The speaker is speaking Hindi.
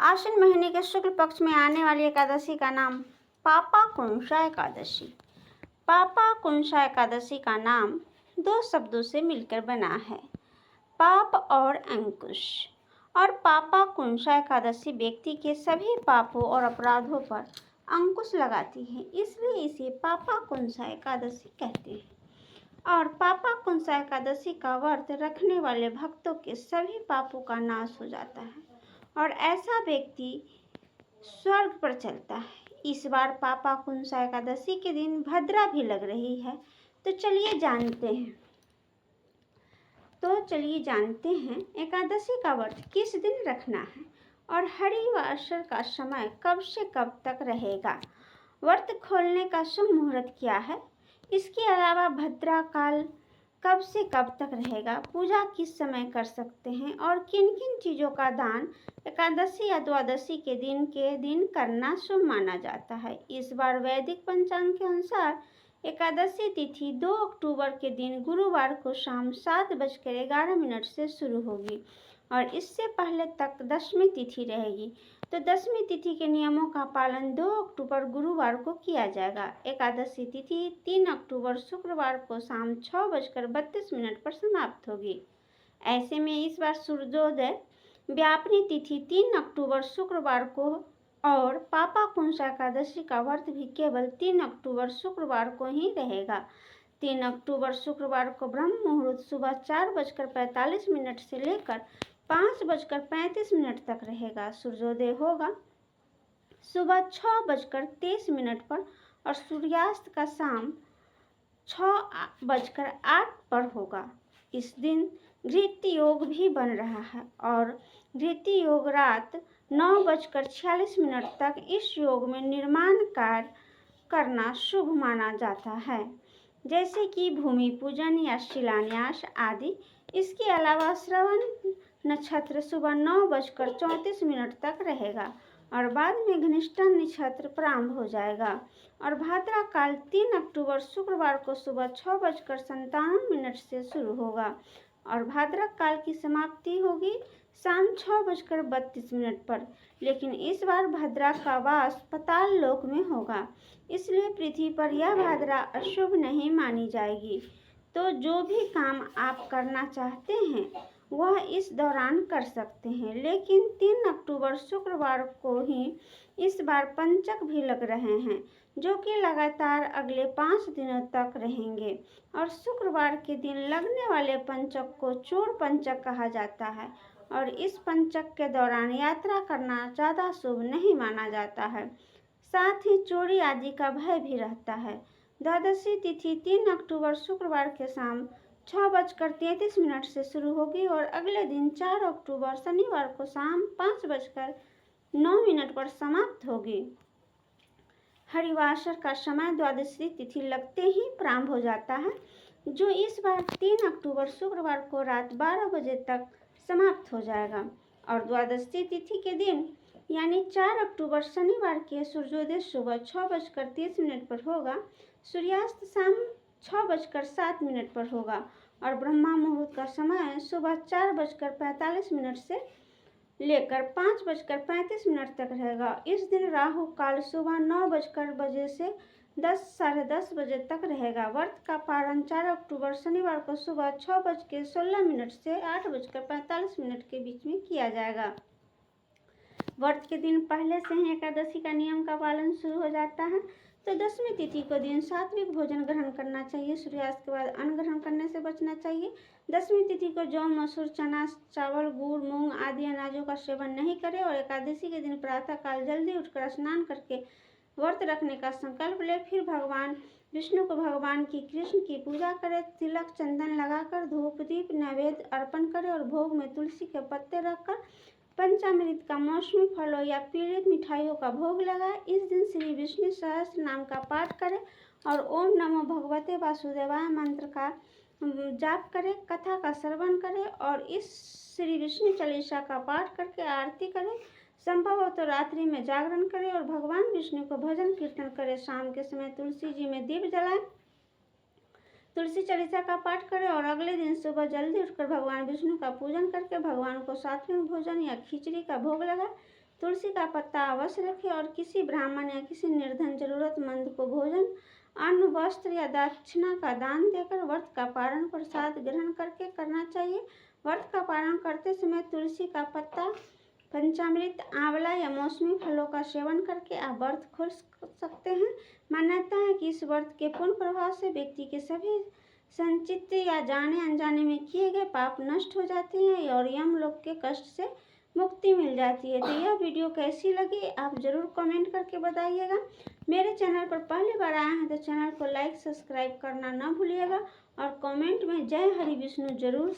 आश्विन महीने के शुक्ल पक्ष में आने वाली एकादशी का नाम पापाकुंशा एकादशी। पापाकुंशा एकादशी का नाम दो शब्दों से मिलकर बना है, पाप और अंकुश। और पापाकुंशा एकादशी व्यक्ति के सभी पापों और अपराधों पर अंकुश लगाती है, इसलिए इसे पापाकुंशा एकादशी कहते हैं। और पापाकुंशा एकादशी का व्रत रखने वाले भक्तों के सभी पापों का नाश हो जाता है और ऐसा व्यक्ति स्वर्ग पर चलता है। इस बार पापाकुंशा एकादशी के दिन भद्रा भी लग रही है, तो चलिए जानते हैं एकादशी का व्रत किस दिन रखना है और हरिवासर का समय कब से कब तक रहेगा। व्रत खोलने का शुभ मुहूर्त क्या है, इसके अलावा भद्रा काल कब से कब तक रहेगा, पूजा किस समय कर सकते हैं और किन किन चीज़ों का दान एकादशी या द्वादशी के दिन करना शुभ माना जाता है। इस बार वैदिक पंचांग के अनुसार एकादशी तिथि 2 अक्टूबर के दिन गुरुवार को शाम 7:11 से शुरू होगी और इससे पहले तक दशमी तिथि रहेगी। तो दशमी तिथि के नियमों का पालन 2 अक्टूबर गुरुवार को किया जाएगा। एकादशी तिथि 3 अक्टूबर शुक्रवार को शाम 6:32 पर समाप्त होगी। ऐसे में इस बार सूर्योदय व्यापनी तिथि 3 अक्टूबर शुक्रवार को और पापाकुंशा एकादशी का व्रत भी केवल 3 अक्टूबर शुक्रवार को ही रहेगा। 3 अक्टूबर शुक्रवार को ब्रह्म मुहूर्त सुबह 4:45 से लेकर 5:35 तक रहेगा। सूर्योदय होगा सुबह 6:23 पर और सूर्यास्त का शाम 6:08 पर होगा। इस दिन घृति योग भी बन रहा है और घृति योग रात 9:46 तक इस योग में निर्माण कार्य करना शुभ माना जाता है, जैसे कि भूमि पूजन या शिलान्यास आदि। इसके अलावा श्रवण नक्षत्र सुबह 9:34 तक रहेगा और बाद में घनिष्ठा नक्षत्र प्रारंभ हो जाएगा और भाद्रा काल 3 अक्टूबर शुक्रवार को सुबह 6:57 से शुरू होगा और भाद्रा काल की समाप्ति होगी शाम 6:32 पर। लेकिन इस बार भद्रा का वास पाताल लोक में होगा, इसलिए पृथ्वी पर यह भाद्रा अशुभ नहीं मानी जाएगी। तो जो भी काम आप करना चाहते हैं वह इस दौरान कर सकते हैं, लेकिन 3 अक्टूबर शुक्रवार को ही इस बार पंचक भी लग रहे हैं, जो कि लगातार अगले 5 दिनों तक रहेंगे और शुक्रवार के दिन लगने वाले पंचक को चोर पंचक कहा जाता है और इस पंचक के दौरान यात्रा करना ज़्यादा शुभ नहीं माना जाता है, साथ ही चोरी आदि का भय भी रहता है। द्वादशी तिथि 3 अक्टूबर शुक्रवार के शाम 6:33 से शुरू होगी और अगले दिन 4 अक्टूबर शनिवार को शाम 5:09 पर समाप्त होगी। हरिवासर का समय द्वादशी तिथि लगते ही प्रारंभ हो जाता है, जो इस बार 3 अक्टूबर शुक्रवार को रात 12 बजे तक समाप्त हो जाएगा और द्वादशी तिथि के दिन यानी 4 अक्टूबर शनिवार के सूर्योदय सुबह 6:30 पर होगा, सूर्यास्त शाम 6:07 पर होगा और ब्रह्मा मुहूर्त का समय सुबह 4:45 से लेकर 5:35 तक रहेगा। इस दिन राहु काल सुबह 9 से 10 बजे तक रहेगा। व्रत का पारण 4 अक्टूबर शनिवार को सुबह 6:16 से 8:45 के बीच में किया जाएगा। व्रत के दिन पहले से ही एकादशी का नियम का पालन शुरू हो जाता है। तो दशमी तिथि को दिन सात्विक भोजन ग्रहण करना चाहिए, सूर्यास्त के बाद अन्न ग्रहण करने से बचना चाहिए। दशमी तिथि को जौ, मसूर, चना, चावल, गुड़, मूंग आदि अनाजों का सेवन नहीं करें और एकादशी के दिन प्रातः काल जल्दी उठकर स्नान करके व्रत रखने का संकल्प ले। फिर भगवान विष्णु को भगवान की कृष्ण की पूजा करें, तिलक चंदन लगाकर धूप दीप नैवेद्य अर्पण करें और भोग में तुलसी के पत्ते रखकर पंचामृत का मौसमी फलों या पीड़ित मिठाइयों का भोग लगाए। इस दिन श्री विष्णु सहस्त्र नाम का पाठ करें और ओम नमो भगवते वासुदेवाय मंत्र का जाप करें, कथा का श्रवण करें और इस श्री विष्णु चालीसा का पाठ करके आरती करें। संभव हो तो रात्रि में जागरण करें और भगवान विष्णु को भजन कीर्तन करें। शाम के समय तुलसी जी में दीप जलाएं, तुलसी चालीसा का पाठ करें और अगले दिन सुबह जल्दी उठकर भगवान विष्णु का पूजन करके भगवान को सात्विक भोजन या खिचड़ी का भोग लगाएं। तुलसी का पत्ता अवश्य रखें और किसी ब्राह्मण या किसी निर्धन जरूरतमंद को भोजन, अन्न, वस्त्र या दक्षिणा का दान देकर व्रत का पारण प्रसाद ग्रहण करके करना चाहिए। व्रत का पारण करते समय तुलसी का पत्ता, पंचामृत, आंवला या मौसमी फलों का सेवन करके आप व्रत खोल सकते हैं। मान्यता है कि इस व्रत के पूर्ण प्रभाव से व्यक्ति के सभी संचित या जाने अनजाने में किए गए पाप नष्ट हो जाते हैं और यमलोक के कष्ट से मुक्ति मिल जाती है। तो यह वीडियो कैसी लगी आप ज़रूर कमेंट करके बताइएगा। मेरे चैनल पर पहली बार आए हैं तो चैनल को लाइक सब्सक्राइब करना ना भूलिएगा और कमेंट में जय हरि विष्णु जरूर